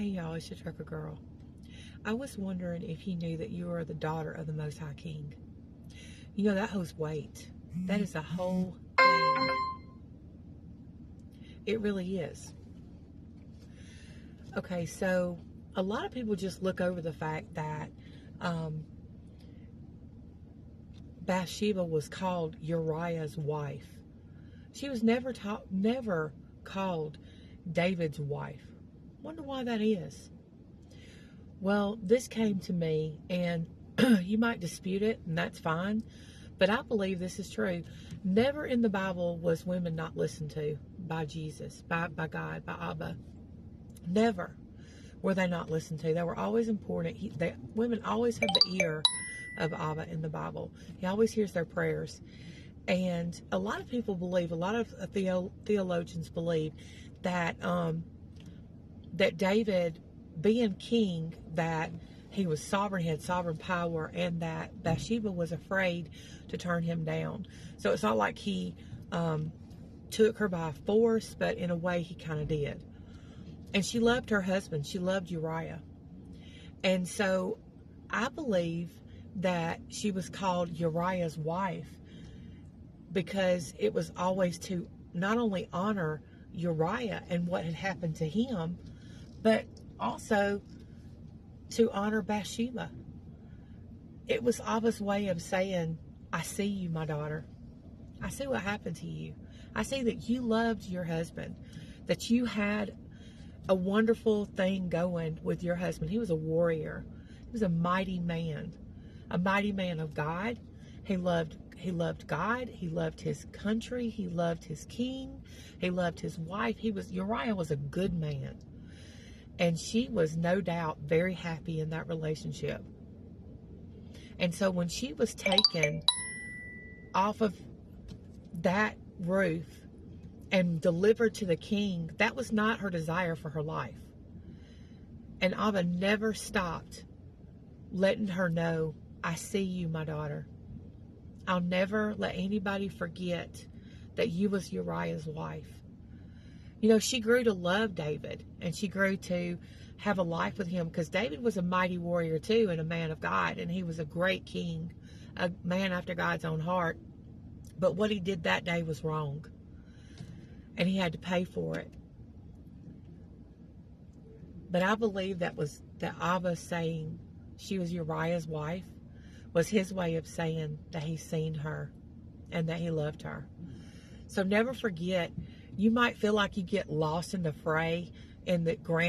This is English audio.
Hey y'all, it's your trucker girl. I was wondering if you knew that you are the daughter of the Most High King. You know, that holds weight. That is a whole thing. It really is. Okay, so a lot of people just look over the fact that Bathsheba was called Uriah's wife. She was never called David's wife. Wonder why that is. Well, this came to me, and you might dispute it, and that's fine, but I believe this is true. Never in the Bible was women not listened to by Jesus, by God, by Abba. Never were they not listened to. They were always important. Women always have the ear of Abba in the Bible. He always hears their prayers. And a lot of people believe, a lot of theologians believe that that David, being king, that he was sovereign, he had sovereign power, and that Bathsheba was afraid to turn him down. So it's not like he took her by force, but in a way he kind of did. And she loved her husband. She loved Uriah. And so I believe that she was called Uriah's wife because it was always to not only honor Uriah and what had happened to him, but also to honor Bathsheba. It was Abba's way of saying, I see you, my daughter. I see what happened to you. I see that you loved your husband, that you had a wonderful thing going with your husband. He was a warrior. He was a mighty man of God. He loved God. He loved his country. He loved his king. He loved his wife. Uriah was a good man. And she was no doubt very happy in that relationship. And so when she was taken off of that roof and delivered to the king, that was not her desire for her life. And Abba never stopped letting her know, I see you, my daughter. I'll never let anybody forget that you was Uriah's wife. You know, she grew to love David, and she grew to have a life with him, because David was a mighty warrior too, and a man of God, and he was a great king, a man after God's own heart. But what he did that day was wrong, and he had to pay for it. But I believe that Abba saying she was Uriah's wife was his way of saying that he's seen her and that he loved her. So never forget, you might feel like you get lost in the fray in the grand